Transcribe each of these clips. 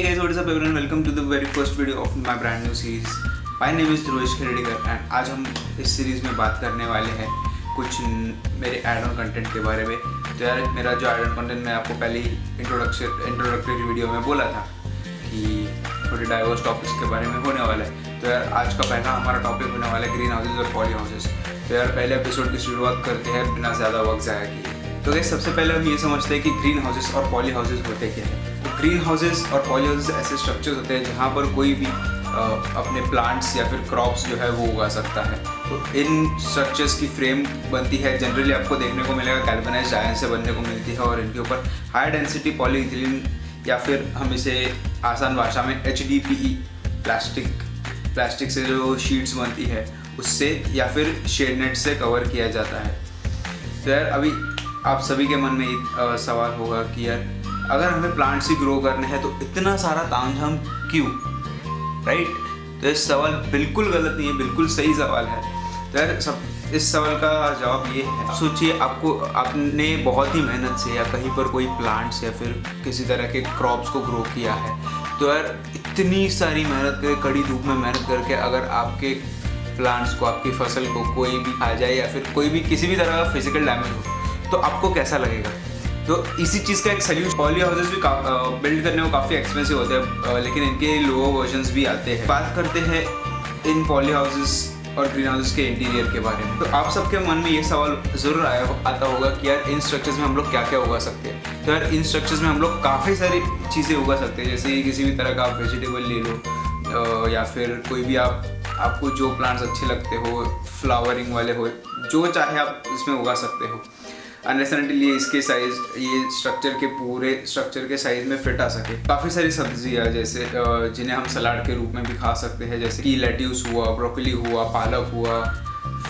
Hey guys, what is up everyone? Welcome to the very first video of my brand new series. My name is Dhruvesh Khedikar and आज हम इस series में बात करने वाले हैं कुछ मेरे एड ऑन कंटेंट के बारे में। तो यार मेरा जो एड ऑन कंटेंट मैं आपको पहले ही इंट्रोडक्टरी वीडियो में बोला था कि थोड़े डाइवर्स टॉपिक्स के बारे में होने वाला है। तो यार आज का पहला हमारा टॉपिक होने वाला है ग्रीन हाउसेज और पॉली हाउसेज। तो यार पहले एपिसोड की शुरुआत करते हैं बिना ज़्यादा वक्त ज़ाया किए। तो गाइस सबसे पहले हम ये समझते हैं कि ग्रीन हाउसेज और पॉली हाउसेज होते क्या है। तो ग्रीन हाउसेज और पॉली हाउसेज ऐसे स्ट्रक्चर्स होते हैं जहाँ पर कोई भी अपने प्लांट्स या फिर क्रॉप्स जो है वो उगा सकता है। तो इन स्ट्रक्चर्स की फ्रेम बनती है, जनरली आपको देखने को मिलेगा गैल्वेनाइज्ड आयरन से बनने को मिलती है और इनके ऊपर हाई डेंसिटी पॉलीइथिलीन या फिर हम इसे आसान भाषा में HDPE प्लास्टिक से जो शीट्स बनती है उससे या फिर शेड नेट से कवर किया जाता है। तो यार अभी आप सभी के मन में एक सवाल होगा कि यार अगर हमें प्लांट्स ही ग्रो करने हैं तो इतना सारा तामझाम क्यों, राइट? तो इस सवाल बिल्कुल गलत नहीं है, बिल्कुल सही सवाल है। तो यार इस सवाल का जवाब ये है, सोचिए आपने बहुत ही मेहनत से या कहीं पर कोई प्लांट्स या फिर किसी तरह के क्रॉप्स को ग्रो किया है। तो यार इतनी सारी मेहनत करके, कड़ी धूप में मेहनत करके अगर आपके प्लांट्स को, आपकी फसल को कोई भी खा जाए या फिर कोई भी किसी भी तरह का फिजिकल डैमेज हो तो आपको कैसा लगेगा? तो इसी चीज़ का एक सोल्यूशन, पॉली हाउसेज भी बिल्ड करने को काफ़ी एक्सपेंसिव होते हैं लेकिन इनके लोअर वर्जन्स भी आते हैं। बात करते हैं इन पॉली हाउसेज और ग्रीन हाउसेज के इंटीरियर के बारे में। तो आप सबके मन में ये सवाल ज़रूर आता होगा कि यार इन स्ट्रक्चर्स में हम लोग क्या क्या उगा सकते हैं। तो यार इन स्ट्रक्चर्स में हम लोग काफ़ी सारी चीज़ें उगा सकते हैं, जैसे किसी भी तरह का आप वेजिटेबल ले लो या फिर कोई भी आपको जो प्लांट्स अच्छे लगते हो, फ्लावरिंग वाले हो, जो चाहे आप इसमें उगा सकते हो। अननेसेसरीली इसके साइज़, ये पूरे स्ट्रक्चर के साइज़ में फिट आ सके। काफ़ी सारी सब्जियाँ जैसे जिन्हें हम सलाद के रूप में भी खा सकते हैं, जैसे कि लेट्यूस हुआ, ब्रोकली हुआ, पालक हुआ,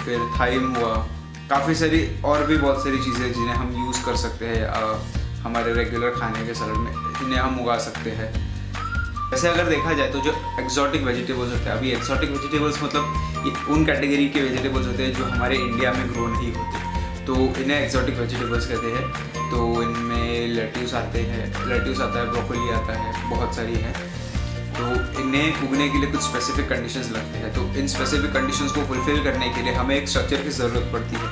फिर थाइम हुआ, काफ़ी सारी और भी बहुत सारी चीज़ें जिन्हें हम यूज़ कर सकते हैं हमारे रेगुलर खाने के सलाद में, इन्हें हम उगा सकते हैं। वैसे अगर देखा जाए तो जो एक्सोटिक वेजिटेबल्स होते हैं, अभी एक्सोटिक वेजिटेबल्स मतलब ये उन कैटेगरी के वेजिटेबल्स होते हैं जो हमारे इंडिया में ग्रो नहीं होते, तो इन्हें एक्सोटिक वेजिटेबल्स कहते हैं। तो इनमें लेट्यूस आता है, ब्रोकली आता है, बहुत सारी है। तो इन्हें उगने के लिए कुछ स्पेसिफिक कंडीशंस लगते हैं। तो इन स्पेसिफिक कंडीशंस को फुलफिल करने के लिए हमें एक स्ट्रक्चर की ज़रूरत पड़ती है।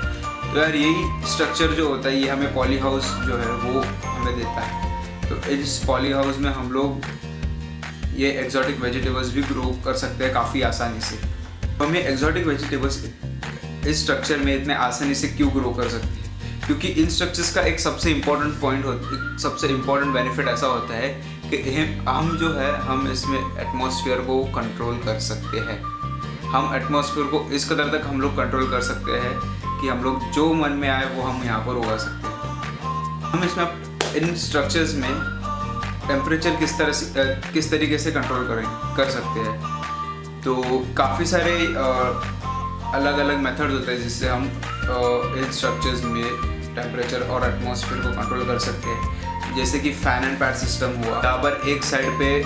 तो यार यही स्ट्रक्चर जो होता है ये हमें पॉली हाउस जो है वो हमें देता है। तो इस पॉली हाउस में हम लोग ये एक्सोटिक वेजिटेबल्स भी ग्रो कर सकते हैं काफ़ी आसानी से। तो हमें एक्सोटिक वेजिटेबल्स इस स्ट्रक्चर में इतने आसानी से क्यों ग्रो कर सकते हैं? क्योंकि इन स्ट्रक्चर्स का एक सबसे इम्पॉर्टेंट बेनिफिट ऐसा होता है कि हम जो है हम इसमें एटमॉस्फेयर को कंट्रोल कर सकते हैं। हम एटमॉस्फेयर को इस कदर तक हम लोग कंट्रोल कर सकते हैं कि हम लोग जो मन में आए वो हम यहाँ पर उगा सकते हैं। हम इसमें इन स्ट्रक्चर्स में टेम्परेचर किस तरीके से कंट्रोल कर सकते हैं। तो काफ़ी सारे अलग अलग मेथड्स होते हैं जिससे हम इन स्ट्रक्चर्स में टेम्परेचर और एटमॉस्फेयर को कंट्रोल कर सकते हैं। जैसे कि फैन एंड पैड सिस्टम हुआ, यहाँ पर एक साइड पे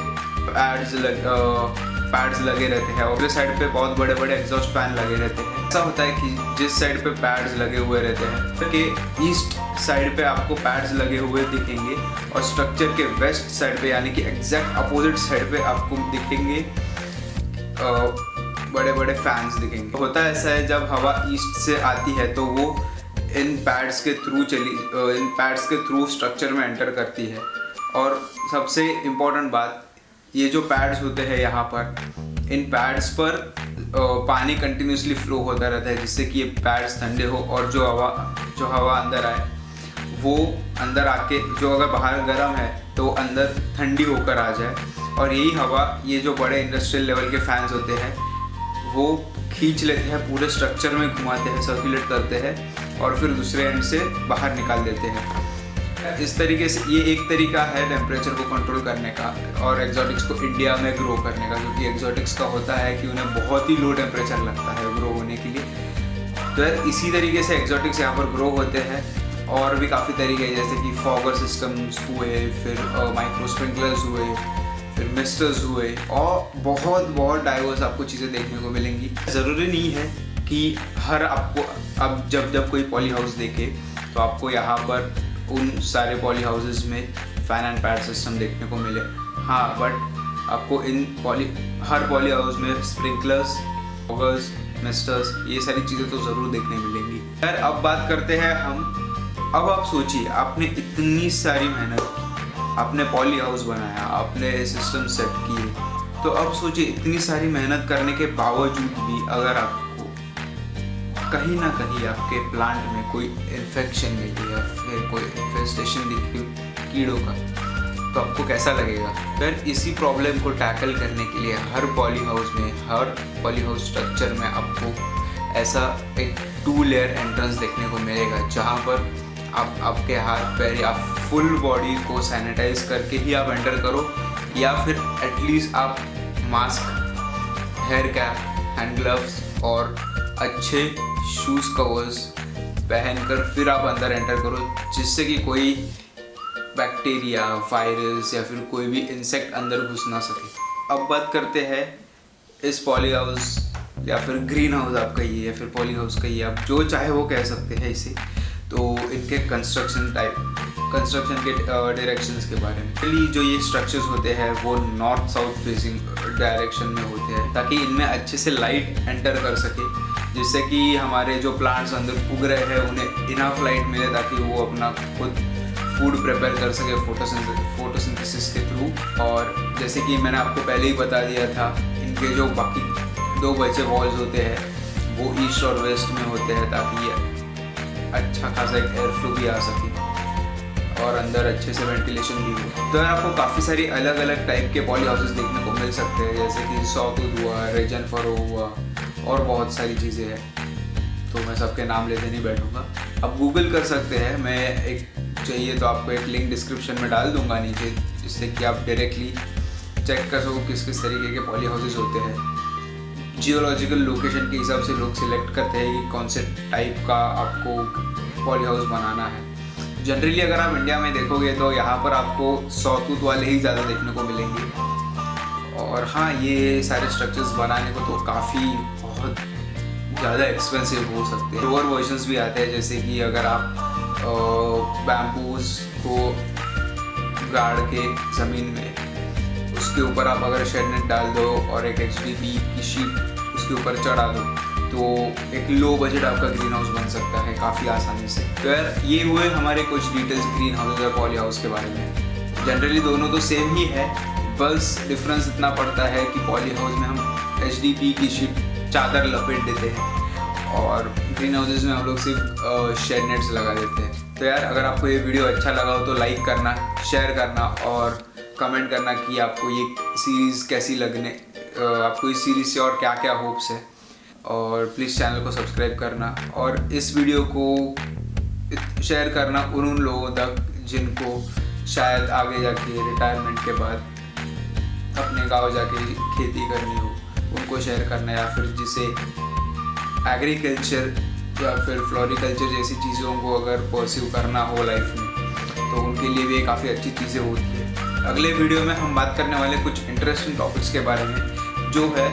पैड्स लगे रहते हैं और दूसरे साइड पे बहुत बड़े बड़े एग्जॉस्ट फैन लगे रहते हैं। ऐसा होता है कि जिस साइड पे पैड्स लगे हुए रहते हैं कि ईस्ट साइड पे आपको पैड्स लगे हुए दिखेंगे और स्ट्रक्चर के वेस्ट साइड पे यानी कि एग्जैक्ट अपोजिट साइड पे आपको दिखेंगे बड़े बड़े फैंस दिखेंगे। होता ऐसा है जब हवा ईस्ट से आती है तो वो इन पैड्स के थ्रू स्ट्रक्चर में एंटर करती है। और सबसे इम्पोर्टेंट बात, ये जो पैड्स होते हैं यहाँ पर, इन पैड्स पर पानी कंटिन्यूसली फ्लो होता रहता है जिससे कि ये पैड्स ठंडे हो और जो हवा अंदर आए वो अंदर आके, जो अगर बाहर गर्म है तो अंदर ठंडी होकर आ जाए। और यही हवा ये जो बड़े इंडस्ट्रियल लेवल के फैंस होते हैं वो खींच लेते हैं, पूरे स्ट्रक्चर में घुमाते हैं, सर्कुलेट करते हैं और फिर दूसरे एंड से बाहर निकाल देते हैं। इस तरीके से ये एक तरीका है टेम्परेचर को कंट्रोल करने का और एक्सोटिक्स को इंडिया में ग्रो करने का, क्योंकि एक्सोटिक्स का होता है कि उन्हें बहुत ही लो टेम्परेचर लगता है ग्रो होने के लिए। तो यार इसी तरीके से एक्सोटिक्स यहाँ पर ग्रो होते हैं। और भी काफ़ी तरीके जैसे कि फॉगर सिस्टम्स हुए, फिर माइक्रो स्प्रिंकलर्स हुए, फिर मिस्टर्स हुए और बहुत डाइवर्स आपको चीज़ें देखने को मिलेंगी। ज़रूरी नहीं है कि आपको अब जब कोई पॉली हाउस देखे तो आपको यहाँ पर उन सारे पॉली हाउसेस में फैन एंड पैड सिस्टम देखने को मिले। हाँ, बट आपको हर पॉली हाउस में स्प्रिंकलर्स, फॉगर्स, मिस्टर्स, ये सारी चीज़ें तो ज़रूर देखने मिलेंगी। यार अब बात करते हैं अब आप सोचिए, आपने इतनी सारी मेहनत की, आपने पॉली हाउस बनाया, आपने सिस्टम सेट किए, तो अब सोचिए इतनी सारी मेहनत करने के बावजूद भी अगर आपको कहीं ना कहीं आपके प्लांट में कोई इन्फेक्शन मिली या फिर कोई इन्फेस्टेशन दिखी कीड़ों का, तो आपको कैसा लगेगा? फिर इसी प्रॉब्लम को टैकल करने के लिए हर पॉली हाउस स्ट्रक्चर में आपको ऐसा एक 2 लेयर एंट्रेंस देखने को मिलेगा, जहाँ पर आप आपके हाथ पैर या फुल बॉडी को सैनिटाइज करके ही आप एंटर करो, या फिर एटलीस्ट आप mask, hair cap, hand gloves और अच्छे शूज़ कवर्स पहनकर फिर आप अंदर एंटर करो, जिससे कि कोई बैक्टीरिया, वायरस या फिर कोई भी इंसेक्ट अंदर घुस ना सके। अब बात करते हैं इस पॉली हाउस या फिर ग्रीन हाउस आप कहिए या फिर पॉली हाउस कहिए, आप जो चाहे वो कह सकते हैं इसे, तो इनके कंस्ट्रक्शन के डायरेक्शंस के बारे में। चलिए, जो ये स्ट्रक्चर्स होते हैं वो नॉर्थ साउथ फेसिंग डायरेक्शन में होते हैं, ताकि इनमें अच्छे से लाइट एंटर कर सके, जिससे कि हमारे जो प्लांट्स अंदर उग रहे हैं उन्हें इनफ लाइट मिले, ताकि वो अपना खुद फूड प्रिपेयर कर सके फोटोसिंथेसिस के थ्रू। और जैसे कि मैंने आपको पहले ही बता दिया था, इनके जो बाकी 2 बचे वॉल्स होते हैं वो ईस्ट और वेस्ट में होते हैं, ताकि ये अच्छा खासा एक एयर फ्लो भी आ सके और अंदर अच्छे से वेंटिलेशन भी हो। तो आपको काफ़ी सारी अलग अलग टाइप के पॉली हाउसेस देखने को मिल सकते हैं, जैसे कि सॉटूथ हुआ, रेजन फरो हुआ और बहुत सारी चीज़ें हैं, तो मैं सबके नाम लेते नहीं बैठूंगा। अब गूगल कर सकते हैं, मैं एक चाहिए तो आपको एक लिंक डिस्क्रिप्शन में डाल दूंगा नीचे, जिससे कि आप डायरेक्टली चेक कर सको किस किस तरीके के पॉली हाउसेस होते हैं। जियोलॉजिकल लोकेशन के हिसाब से लोग सिलेक्ट करते हैं कि कौन से टाइप का आपको पॉली हाउस बनाना है। जनरली अगर आप इंडिया में देखोगे तो यहाँ पर आपको सॉटूथ वाले ही ज़्यादा देखने को मिलेंगे। और हाँ, ये सारे स्ट्रक्चर्स बनाने को तो काफ़ी बहुत ज़्यादा एक्सपेंसिव हो सकते हैं। लोअर वर्जन्स भी आते हैं, जैसे कि अगर आप बैम्बूज को गाड़ के ज़मीन में उसके ऊपर आप अगर शेड नेट डाल दो और एक HDPE की शीट उसके ऊपर चढ़ा दो, तो एक लो बजट आपका ग्रीन हाउस बन सकता है काफ़ी आसानी से। तो यार ये हुए हमारे कुछ डिटेल्स ग्रीन हाउस और पॉली हाउस के बारे में। जनरली दोनों तो सेम ही है, बस डिफरेंस इतना पड़ता है कि पॉली हाउस में हम HDPE की शीट चादर लपेट देते हैं और ग्रीन हाउसेज में हम लोग सिर्फ शेड नेट्स लगा देते हैं। तो यार अगर आपको ये वीडियो अच्छा लगा हो तो लाइक करना, शेयर करना और कमेंट करना कि आपको ये सीरीज़ कैसी लगने, आपको इस सीरीज़ से और क्या क्या होप्स है। और प्लीज़ चैनल को सब्सक्राइब करना और इस वीडियो को शेयर करना उन लोगों तक जिनको शायद आगे जाके रिटायरमेंट के बाद अपने गांव जाके खेती करनी हो, उनको शेयर करना, या फिर जिसे एग्रीकल्चर या फिर फ्लोरिकल्चर जैसी चीज़ों को अगर परस्यू करना हो लाइफ में, तो उनके लिए भी काफ़ी अच्छी चीज़ें होती है। अगले वीडियो में हम बात करने वाले कुछ इंटरेस्टिंग टॉपिक्स के बारे में, जो है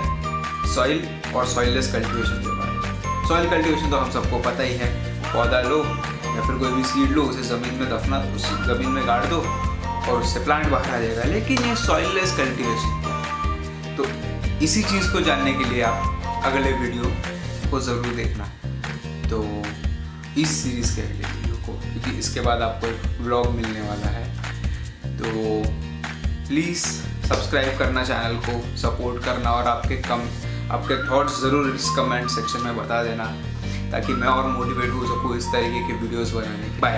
सॉइल और सॉइललेस कल्टीवेशन के बारे में। सॉइल कल्टीवेशन तो हम सबको पता ही है, पौधा लो या फिर कोई भी सीड लो, उसे ज़मीन में दफना, उस ज़मीन में गाड़ दो और उससे प्लांट बाहर आ जाएगा। लेकिन ये सॉइललेस कल्टीवेशन, तो इसी चीज़ को जानने के लिए आप अगले वीडियो को ज़रूर देखना, तो इस सीरीज़ के अगले वीडियो को, क्योंकि इसके बाद आपको एक व्लॉग मिलने वाला है। तो प्लीज़ सब्सक्राइब करना, चैनल को सपोर्ट करना और आपके थॉट्स ज़रूर इस कमेंट सेक्शन में बता देना, ताकि मैं और मोटिवेट हो सकूँ इस तरीके के वीडियोस बनाने। बाय।